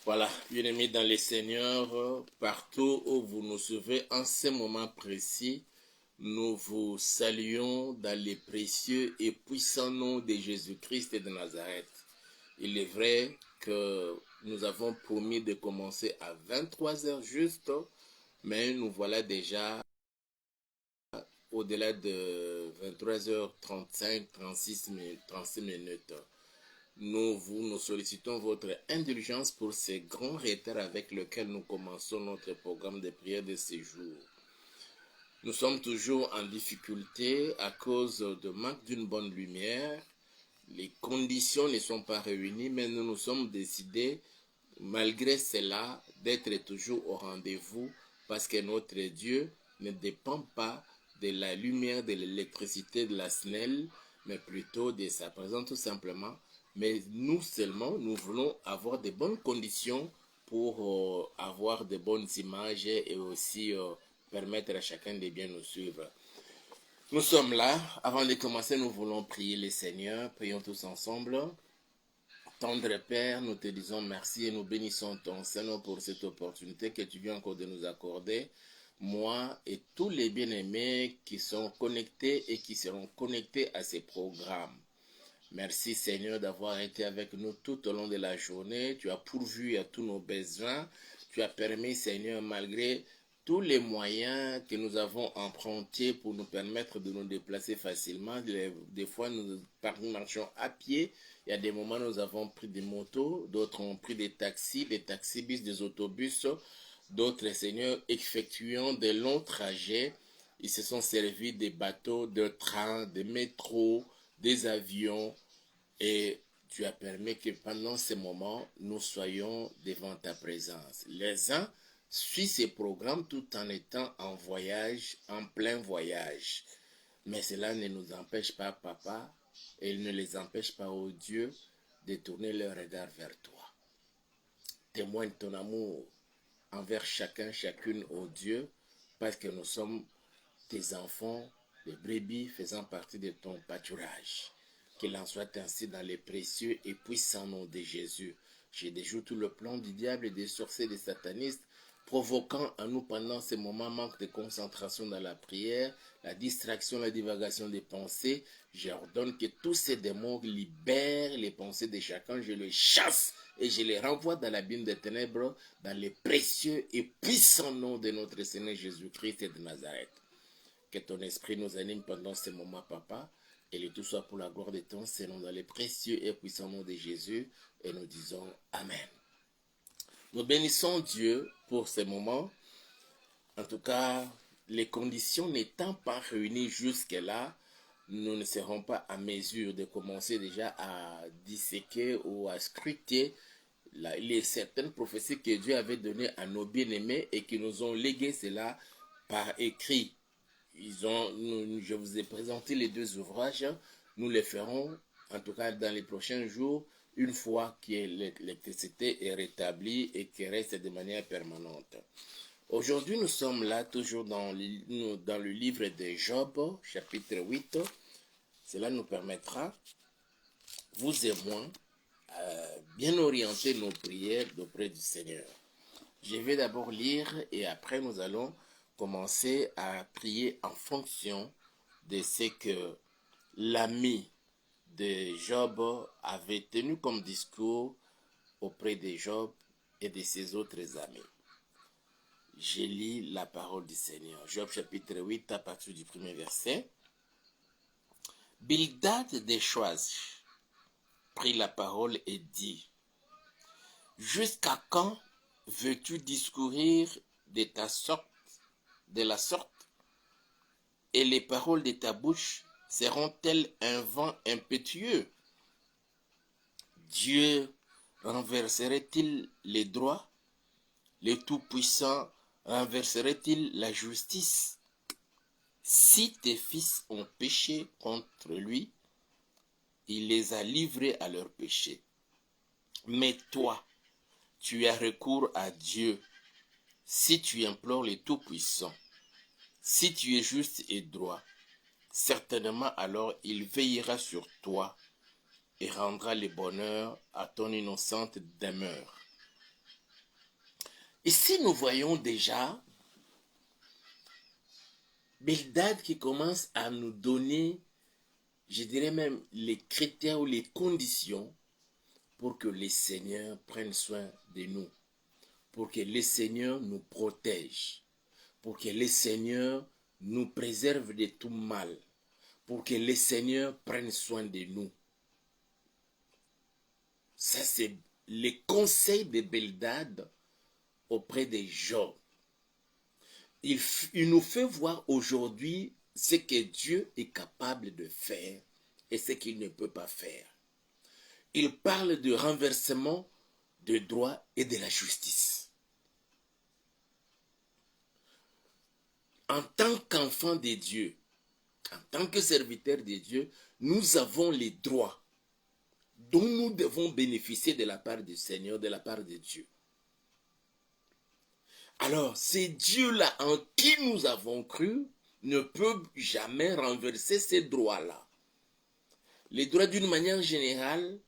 Voilà, bien-aimés dans les Seigneurs, partout où vous nous suivez en ce moment précis, nous vous saluons dans les précieux et puissants noms de Jésus-Christ et de Nazareth. Il est vrai que nous avons promis de commencer à 23 heures juste, mais nous voilà déjà au-delà de 23h35, 36 minutes. Nous sollicitons votre indulgence pour ces grands retards avec lesquels nous commençons notre programme de prière de ces jours. Nous sommes toujours en difficulté à cause de manque d'une bonne lumière. Les conditions ne sont pas réunies, mais nous nous sommes décidés, malgré cela, d'être toujours au rendez-vous parce que notre Dieu ne dépend pas de la lumière, de l'électricité, de la SNEL, mais plutôt de sa présence tout simplement. Mais nous seulement, nous voulons avoir de bonnes conditions pour avoir de bonnes images et aussi permettre à chacun de bien nous suivre. Nous sommes là. Avant de commencer, nous voulons prier le Seigneur. Prions tous ensemble. Tendre Père, nous te disons merci et nous bénissons ton Seigneur pour cette opportunité que tu viens encore de nous accorder. Moi et tous les bien-aimés qui sont connectés et qui seront connectés à ces programmes. Merci Seigneur d'avoir été avec nous tout au long de la journée. Tu as pourvu à tous nos besoins. Tu as permis Seigneur, malgré tous les moyens que nous avons empruntés pour nous permettre de nous déplacer facilement. Des fois, nous marchons à pied. Il y a des moments où nous avons pris des motos, d'autres ont pris des taxis-bus, des autobus. D'autres, Seigneur, effectuant de longs trajets. Ils se sont servis des bateaux, de trains, des métros, des avions. Et tu as permis que pendant ces moments, nous soyons devant ta présence. Les uns suivent ces programmes tout en étant en voyage, en plein voyage. Mais cela ne nous empêche pas, Papa, et il ne les empêche pas, ô Dieu, de tourner leur regard vers toi. Témoigne ton amour envers chacun, chacune, ô Dieu, parce que nous sommes tes enfants, les brebis faisant partie de ton pâturage. Qu'il en soit ainsi dans les précieux et puissants noms de Jésus. Je déjoue tout le plan du diable et des sorciers, des satanistes, provoquant en nous pendant ces moments manque de concentration dans la prière, la distraction, la divagation des pensées. J'ordonne que tous ces démons libèrent les pensées de chacun. Je les chasse et je les renvoie dans l'abîme des ténèbres, dans les précieux et puissants noms de notre Seigneur Jésus-Christ et de Nazareth. Que ton esprit nous anime pendant ces moments, Papa, et le tout soit pour la gloire de ton Seigneur dans les précieux et puissants noms de Jésus, et nous disons Amen. Nous bénissons Dieu pour ces moments. En tout cas, les conditions n'étant pas réunies jusque-là, nous ne serons pas à mesure de commencer déjà à disséquer ou à scruter les certaines prophéties que Dieu avait données à nos bien-aimés et qui nous ont légué cela par écrit. Je vous ai présenté les deux ouvrages. Nous les ferons, en tout cas dans les prochains jours, une fois que l'électricité est rétablie et qu'elle reste de manière permanente. Aujourd'hui, nous sommes là toujours dans le livre de Job, chapitre 8. Cela nous permettra, vous et moi, bien orienter nos prières auprès du Seigneur. Je vais d'abord lire et après nous allons commencer à prier en fonction de ce que l'ami de Job avait tenu comme discours auprès de Job et de ses autres amis. Je lis la parole du Seigneur. Job chapitre 8 à partir du premier verset. Bildad de Shoash prit la parole et dit: Jusqu'à quand veux-tu discourir de la sorte, et les paroles de ta bouche seront-elles un vent impétueux? Dieu renverserait-il les droits? Le Tout-Puissant renverserait-il la justice? Si tes fils ont péché contre lui, il les a livrés à leur péché. Mais toi, tu as recours à Dieu. Si tu implores le Tout-Puissant, si tu es juste et droit, certainement alors il veillera sur toi et rendra le bonheur à ton innocente demeure. Ici, nous voyons déjà Bildad qui commence à nous donner, je dirais même, les critères ou les conditions pour que les seigneurs prennent soin de nous, pour que les seigneurs nous protègent, pour que les seigneurs nous préservent de tout mal, pour que les seigneurs prennent soin de nous. Ça, c'est les conseils de Bildad auprès de Job. Il nous fait voir aujourd'hui ce que Dieu est capable de faire et ce qu'il ne peut pas faire. Il parle de renversement de droit et de la justice. En tant qu'enfant de Dieu, en tant que serviteur de Dieu, nous avons les droits dont nous devons bénéficier de la part du Seigneur, de la part de Dieu. Alors, ces dieux-là en qui nous avons cru ne peuvent jamais renverser ces droits-là. Les droits d'une manière générale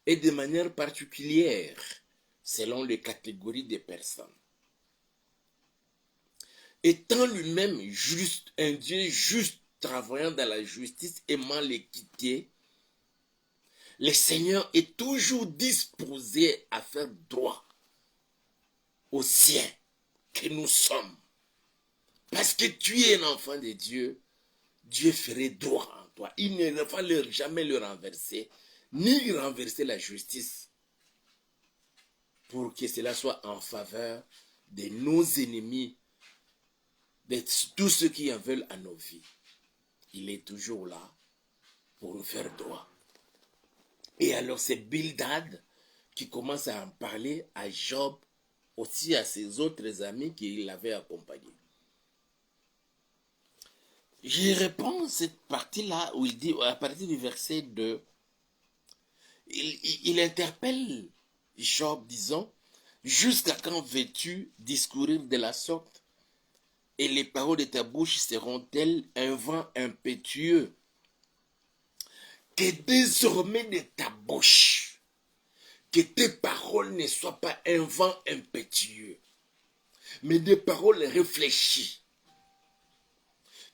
et de manière particulière, selon les catégories des personnes. Étant lui-même juste, un Dieu juste, travaillant dans la justice, aimant l'équité, le Seigneur est toujours disposé à faire droit aux siens que nous sommes. Parce que tu es un enfant de Dieu, Dieu ferait droit en toi. Il ne va jamais le renverser, ni renverser la justice, pour que cela soit en faveur de nos ennemis, de tous ceux qui en veulent à nos vies. Il est toujours là pour nous faire droit. Et alors c'est Bildad qui commence à en parler à Job, aussi à ses autres amis qui l'avaient accompagné. Je réponds à cette partie-là où il dit, à partir du verset 2, il interpelle Job disant, jusqu'à quand veux-tu discourir de la sorte? Et les paroles de ta bouche seront-elles un vent impétueux? Que désormais de ta bouche, que tes paroles ne soient pas un vent impétueux, mais des paroles réfléchies,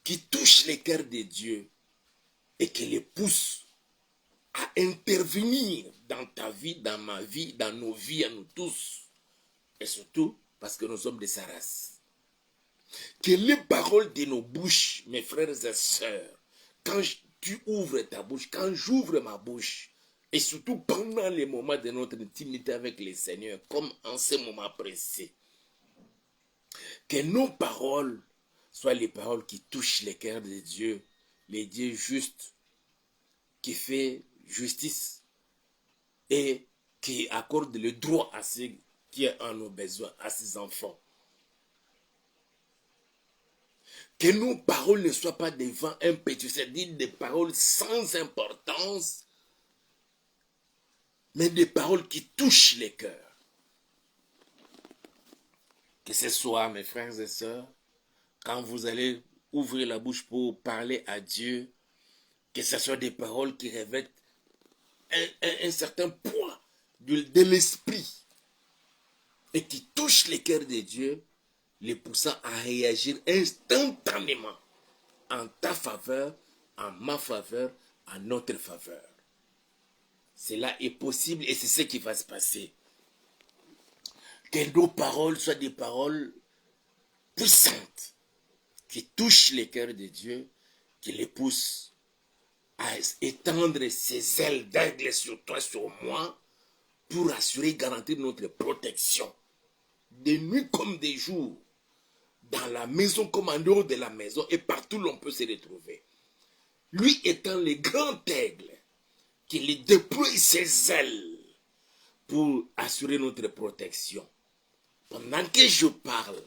qui touchent les cœurs de Dieu et qui les poussent à intervenir dans ta vie, dans ma vie, dans nos vies à nous tous. Et surtout parce que nous sommes de sa race. Que les paroles de nos bouches, mes frères et sœurs, quand tu ouvres ta bouche, quand j'ouvre ma bouche, et surtout pendant les moments de notre intimité avec le Seigneur, comme en ce moment précis, que nos paroles soient les paroles qui touchent les cœurs de Dieu, les dieux justes, qui fait justice et qui accorde le droit à ceux qui en ont besoin, à ses enfants. Que nos paroles ne soient pas des vents impétueux, c'est-à-dire des paroles sans importance, mais des paroles qui touchent les cœurs. Que ce soit, mes frères et sœurs, quand vous allez ouvrir la bouche pour parler à Dieu, que ce soit des paroles qui revêtent un certain poids de l'esprit et qui touchent les cœurs de Dieu, les poussant à réagir instantanément en ta faveur, en ma faveur, en notre faveur. Cela est possible et c'est ce qui va se passer. Que nos paroles soient des paroles puissantes qui touchent les cœurs de Dieu, qui les poussent à étendre ses ailes d'aigle sur toi, sur moi, pour assurer, garantir notre protection. De nuit comme des jours, dans la maison comme en dehors de la maison, et partout l'on peut se retrouver. Lui étant le grand aigle, qu'il déploie ses ailes pour assurer notre protection. Pendant que je parle,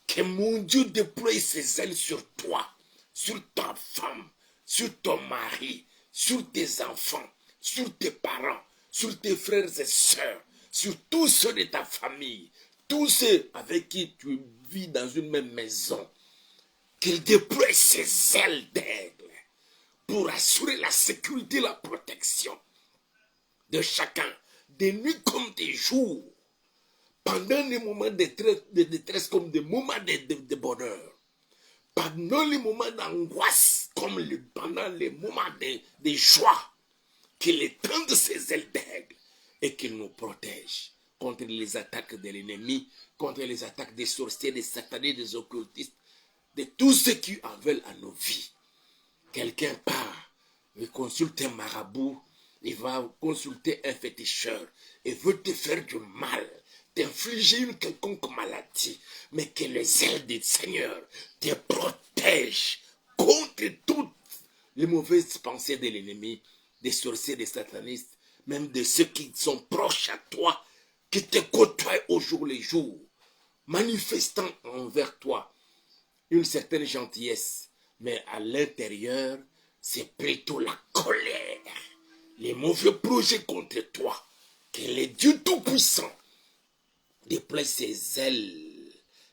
que mon Dieu déploie ses ailes sur toi, sur ta femme, sur ton mari, sur tes enfants, sur tes parents, sur tes frères et sœurs, sur tous ceux de ta famille, tous ceux avec qui tu vis dans une même maison, qu'il déploie ses ailes d'aigle pour assurer la sécurité et la protection de chacun, de nuit comme des jours, pendant les moments de détresse comme des moments de bonheur, pendant les moments d'angoisse comme pendant les moments de joie, qu'il étende ses ailes d'aigle et qu'il nous protège contre les attaques de l'ennemi, contre les attaques des sorciers, des satanés, des occultistes, de tous ceux qui en veulent à nos vies. Quelqu'un part, il consulte un marabout, il va consulter un féticheur et veut te faire du mal, t'infliger une quelconque maladie, mais que les ailes du Seigneur te protègent contre toutes les mauvaises pensées de l'ennemi, des sorciers, des satanistes, même de ceux qui sont proches à toi, qui te côtoient au jour le jour, manifestant envers toi une certaine gentillesse, mais à l'intérieur, c'est plutôt la colère, les mauvais projets contre toi, que le Dieu Tout-Puissant déploie ses ailes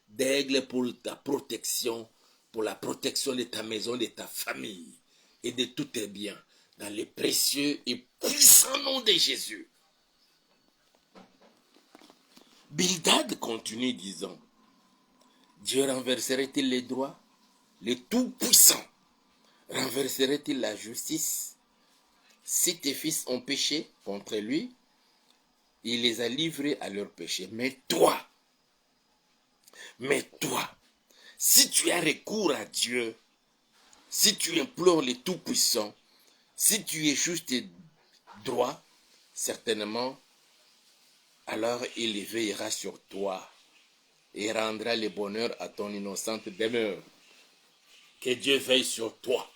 d'aigle pour ta protection, pour la protection de ta maison, de ta famille et de tous tes biens, dans le précieux et puissant nom de Jésus. Bildad continue disant, Dieu renverserait-il les droits, les tout-puissants renverserait-il la justice? Si tes fils ont péché contre lui, il les a livrés à leur péché. Mais toi, si tu as recours à Dieu, si tu implores les tout-puissants, si tu es juste et droit, certainement, alors il veillera sur toi et rendra le bonheur à ton innocente demeure. Que Dieu veille sur toi.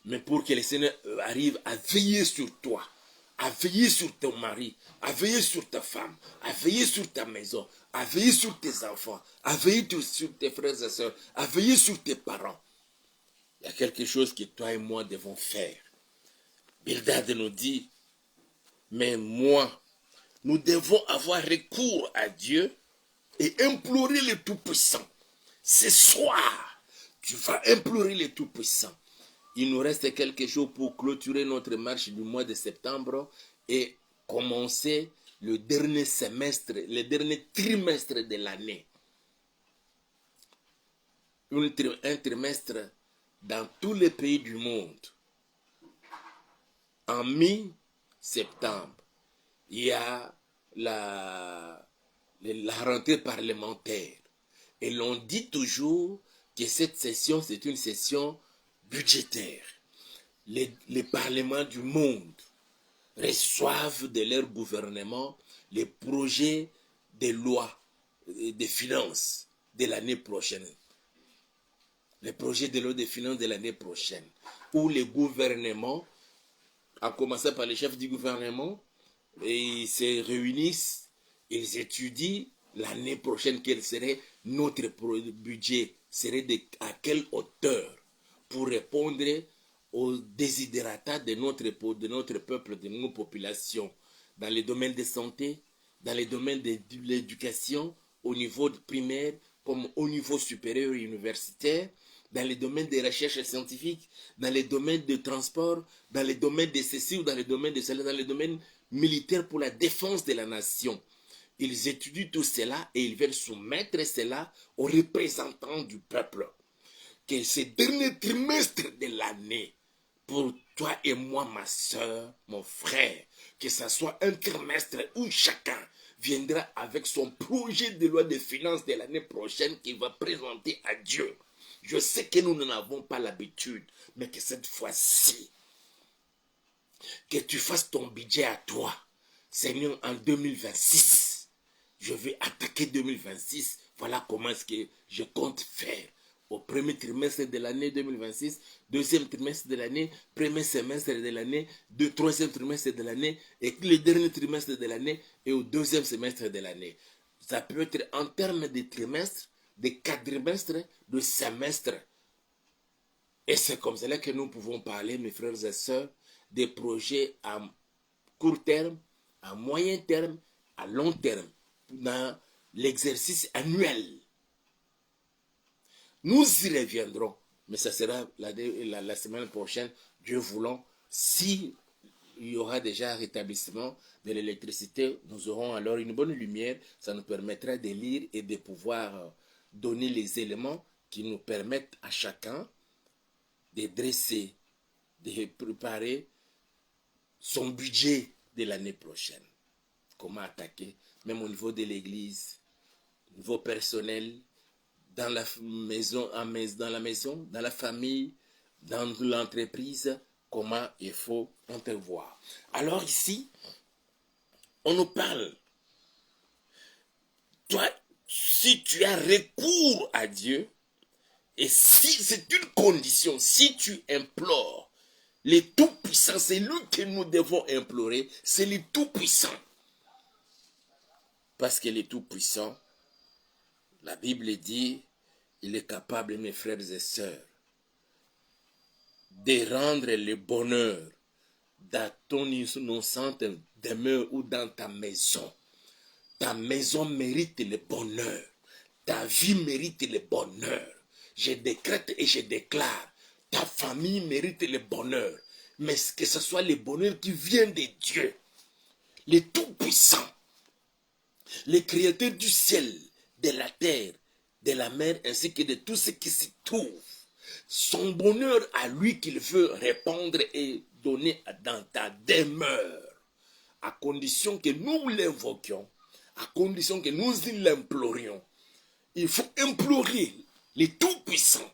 Mais pour que le Seigneur arrive à veiller sur toi, à veiller sur ton mari, à veiller sur ta femme, à veiller sur ta maison, à veiller sur tes enfants, à veiller sur tes frères et sœurs, à veiller sur tes parents, il y a quelque chose que toi et moi devons faire. Bildad nous dit, mais moi, nous devons avoir recours à Dieu et implorer le Tout-Puissant. Ce soir, tu vas implorer le Tout-Puissant. Il nous reste quelques jours pour clôturer notre marche du mois de septembre et commencer le dernier semestre, le dernier trimestre de l'année. Un trimestre dans tous les pays du monde. En mi-septembre, il y a la rentrée parlementaire. Et l'on dit toujours que cette session, c'est une session budgétaire. Les parlements du monde reçoivent de leur gouvernement les projets de loi, de finances de l'année prochaine. Les projets de loi de finances de l'année prochaine. Où les gouvernements, à commencer par les chefs du gouvernement, ils se réunissent, ils étudient l'année prochaine quel serait notre budget, serait à quelle hauteur pour répondre aux desiderata de notre peuple, de nos populations, dans les domaines de santé, dans les domaines de l'éducation, au niveau primaire comme au niveau supérieur et universitaire, dans les domaines des recherches scientifiques, dans les domaines de transport, dans les domaines de ceci ou dans les domaines de cela, dans les domaines militaires pour la défense de la nation. Ils étudient tout cela et ils veulent soumettre cela aux représentants du peuple. Que ce dernier trimestre de l'année, pour toi et moi, ma soeur, mon frère, que ce soit un trimestre où chacun viendra avec son projet de loi de finances de l'année prochaine qu'il va présenter à Dieu. Je sais que nous n'en avons pas l'habitude, mais que cette fois-ci, que tu fasses ton budget à toi. Seigneur, en 2026, je vais attaquer 2026. Voilà comment est-ce que je compte faire. Au premier trimestre de l'année 2026, deuxième trimestre de l'année, premier semestre de l'année, troisième trimestre de l'année, et le dernier trimestre de l'année, et au deuxième semestre de l'année. Ça peut être en termes de trimestre, de quadrimestre, de semestre. Et c'est comme cela que nous pouvons parler, mes frères et sœurs, des projets à court terme, à moyen terme, à long terme, dans l'exercice annuel. Nous y reviendrons, mais ça sera la semaine prochaine, Dieu voulant, si il y aura déjà un rétablissement de l'électricité. Nous aurons alors une bonne lumière. Ça nous permettra de lire et de pouvoir donner les éléments qui nous permettent à chacun de dresser, de préparer son budget de l'année prochaine. Comment attaquer, même au niveau de l'église, au niveau personnel, dans la maison, dans la famille, dans l'entreprise, comment il faut entrevoir. Alors ici, on nous parle. Toi, si tu as recours à Dieu, et si c'est une condition, si tu implores les tout-puissants, c'est lui que nous devons implorer, c'est les tout-puissants. Parce que les tout-puissants, la Bible dit, il est capable, mes frères et sœurs, de rendre le bonheur dans ton innocente demeure ou dans ta maison. Ta maison mérite le bonheur. Ta vie mérite le bonheur. Je décrète et je déclare, ta famille mérite le bonheur. Mais que ce soit le bonheur qui vient de Dieu, le Tout-Puissant, le Créateur du ciel, de la terre, de la mer, ainsi que de tout ce qui s'y trouve. Son bonheur à lui qu'il veut répandre et donner dans ta demeure, à condition que nous l'invoquions, à condition que nous l'implorions. Il faut implorer les tout-puissants.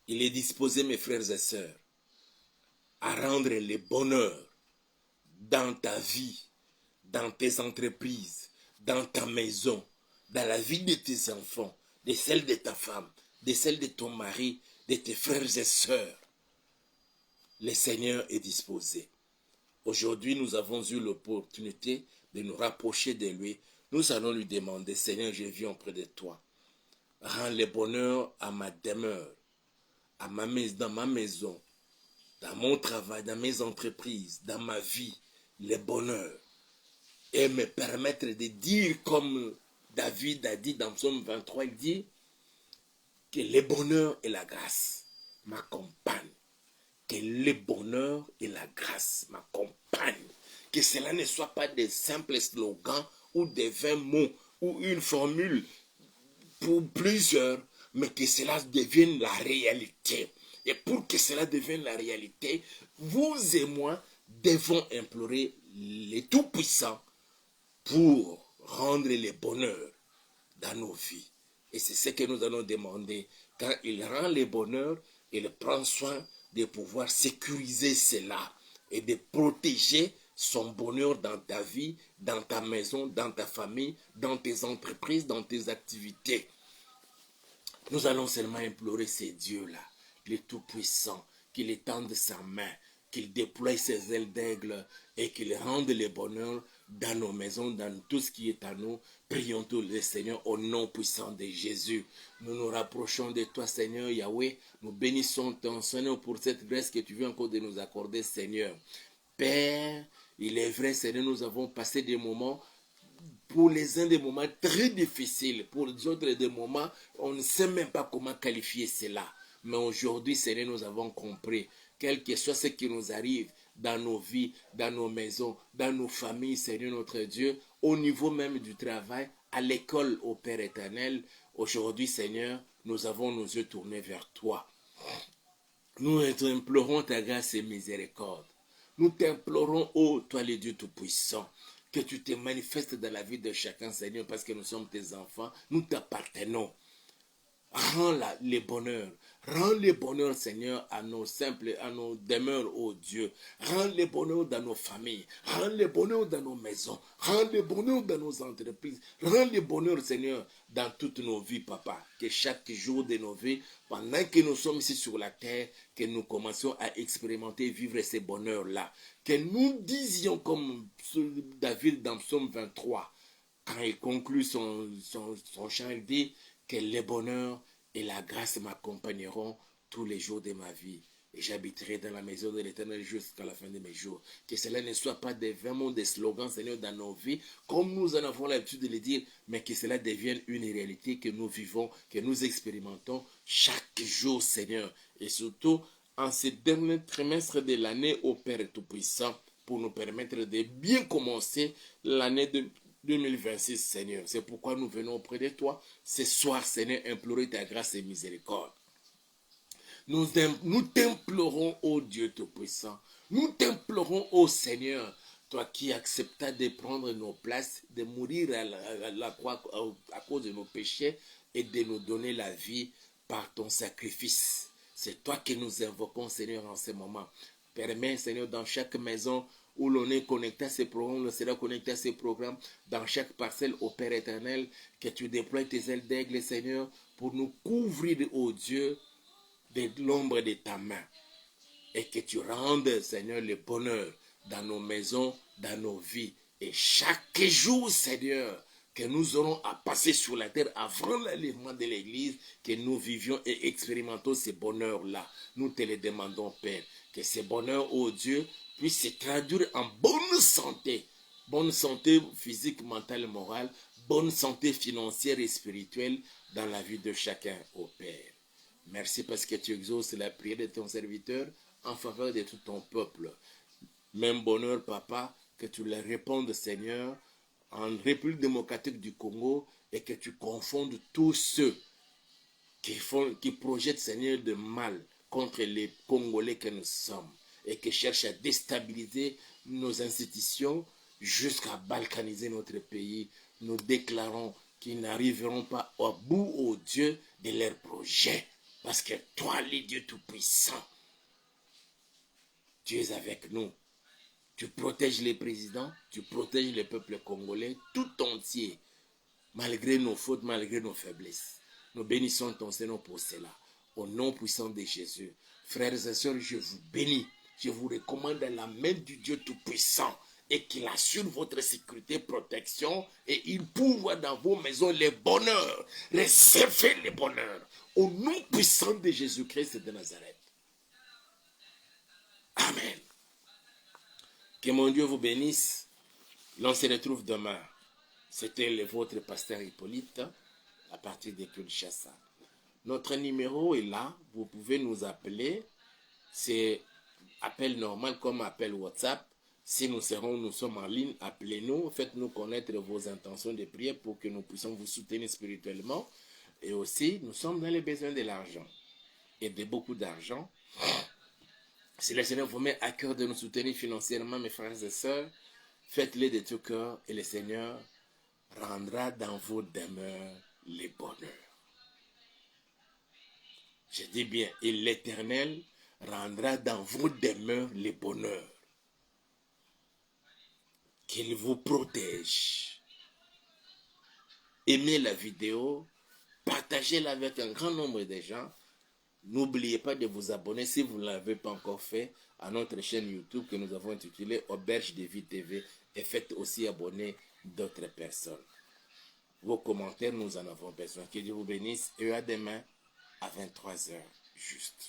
Il est disposé, mes frères et sœurs, à rendre le bonheur dans ta vie, dans tes entreprises, dans ta maison, dans la vie de tes enfants, de celle de ta femme, de celle de ton mari, de tes frères et sœurs. Le Seigneur est disposé. Aujourd'hui, nous avons eu l'opportunité de nous rapprocher de lui. Nous allons lui demander, Seigneur, je viens auprès de toi. Rends le bonheur à ma demeure, dans ma maison, dans mon travail, dans mes entreprises, dans ma vie, le bonheur. Et me permettre de dire comme David a dit dans Psaume 23, il dit que le bonheur et la grâce m'accompagnent. Que le bonheur et la grâce m'accompagnent. Que cela ne soit pas des simples slogans ou des 20 mots ou une formule pour plusieurs, mais que cela devienne la réalité. Et pour que cela devienne la réalité, vous et moi devons implorer les Tout-Puissants pour rendre le bonheur dans nos vies. Et c'est ce que nous allons demander. Quand il rend le bonheur, il prend soin de pouvoir sécuriser cela et de protéger son bonheur dans ta vie, dans ta maison, dans ta famille, dans tes entreprises, dans tes activités. Nous allons seulement implorer ces dieux-là, les tout-puissants, qu'il étende sa main, qu'il déploie ses ailes d'aigle et qu'il rende le bonheur dans nos maisons, dans tout ce qui est à nous. Prions tous les Seigneur au nom puissant de Jésus. Nous nous rapprochons de toi, Seigneur Yahweh. Nous bénissons ton Seigneur pour cette grâce que tu viens encore de nous accorder, Seigneur. Père, il est vrai, Seigneur, nous avons passé des moments, pour les uns des moments très difficiles, pour les autres des moments, on ne sait même pas comment qualifier cela. Mais aujourd'hui, Seigneur, nous avons compris, quel que soit ce qui nous arrive dans nos vies, dans nos maisons, dans nos familles, Seigneur notre Dieu, au niveau même du travail, à l'école, au Père éternel, aujourd'hui, Seigneur, nous avons nos yeux tournés vers toi. Nous implorons ta grâce et miséricorde. Nous t'implorons, ô toi le Dieu Tout-Puissant, que tu te manifestes dans la vie de chacun, Seigneur, parce que nous sommes tes enfants, nous t'appartenons. Rends le bonheur. Rends le bonheur, Seigneur, à nos simples, à nos demeures, ô Dieu. Rends le bonheur dans nos familles. Rends le bonheur dans nos maisons. Rends le bonheur dans nos entreprises. Rends le bonheur, Seigneur, dans toutes nos vies, Papa. Que chaque jour de nos vies, pendant que nous sommes ici sur la terre, que nous commencions à expérimenter, vivre ces bonheurs-là. Que nous disions comme David dans Psaume 23, quand il conclut son chant, il dit que le bonheur et la grâce m'accompagneront tous les jours de ma vie. Et j'habiterai dans la maison de l'Éternel jusqu'à la fin de mes jours. Que cela ne soit pas vraiment des slogans, Seigneur, dans nos vies, comme nous en avons l'habitude de le dire, mais que cela devienne une réalité que nous vivons, que nous expérimentons chaque jour, Seigneur. Et surtout, en ce dernier trimestre de l'année au Père Tout-Puissant pour nous permettre de bien commencer l'année de 2026, Seigneur. C'est pourquoi nous venons auprès de toi ce soir, Seigneur, implorer ta grâce et miséricorde. Nous t'implorons, ô Dieu Tout-Puissant. Nous t'implorons, ô Seigneur, toi qui acceptas de prendre nos places, de mourir à la croix à cause de nos péchés et de nous donner la vie par ton sacrifice. C'est toi que nous invoquons, Seigneur, en ce moment. Permets, Seigneur, dans chaque maison où l'on est connecté à ces programmes, on sera connecté à ces programmes, dans chaque parcelle, au Père éternel, que tu déploies tes ailes d'aigle, Seigneur, pour nous couvrir, ô Dieu, de l'ombre de ta main. Et que tu rendes, Seigneur, le bonheur dans nos maisons, dans nos vies. Et chaque jour, Seigneur, que nous aurons à passer sur la terre avant l'enlèvement de l'Église, que nous vivions et expérimentons ce bonheur-là. Nous te le demandons, Père, que ce bonheur, ô Dieu, puisse se traduire en bonne santé. Bonne santé physique, mentale, morale, bonne santé financière et spirituelle dans la vie de chacun, ô Père. Merci parce que tu exauces la prière de ton serviteur en faveur de tout ton peuple. Même bonheur, Papa, que tu les répondes, Seigneur, en République démocratique du Congo et que tu confondes tous ceux qui projettent, Seigneur, de mal contre les Congolais que nous sommes et qui cherchent à déstabiliser nos institutions jusqu'à balkaniser notre pays. Nous déclarons qu'ils n'arriveront pas au bout, ô Dieu, de leurs projets. Parce que toi, le Dieu Tout-Puissant, tu es avec nous. Tu protèges les présidents, tu protèges le peuple congolais tout entier, malgré nos fautes, malgré nos faiblesses. Nous bénissons ton Seigneur pour cela. Au nom puissant de Jésus. Frères et sœurs, je vous bénis. Je vous recommande la main du Dieu Tout-Puissant et qu'il assure votre sécurité, protection et il pourvoit dans vos maisons le bonheur. Recevez le bonheur. Au nom puissant de Jésus-Christ de Nazareth. Amen. Que mon Dieu vous bénisse. L'on se retrouve demain. C'était votre pasteur Hippolyte à partir de Kinshasa. Notre numéro est là. Vous pouvez nous appeler. C'est appel normal comme appel WhatsApp. Si nous sommes en ligne, appelez-nous. Faites-nous connaître vos intentions de prière pour que nous puissions vous soutenir spirituellement. Et aussi, nous sommes dans les besoins de l'argent. Et de beaucoup d'argent. Si le Seigneur vous met à cœur de nous soutenir financièrement, mes frères et sœurs, faites-le de tout cœur et le Seigneur rendra dans vos demeures les bonheurs. Je dis bien, et l'Éternel rendra dans vos demeures les bonheurs. Qu'il vous protège. Aimez la vidéo, partagez-la avec un grand nombre de gens. N'oubliez pas de vous abonner si vous ne l'avez pas encore fait à notre chaîne YouTube que nous avons intitulée Auberge de Vie TV et faites aussi abonner d'autres personnes. Vos commentaires, nous en avons besoin. Que Dieu vous bénisse et à demain à 23h juste.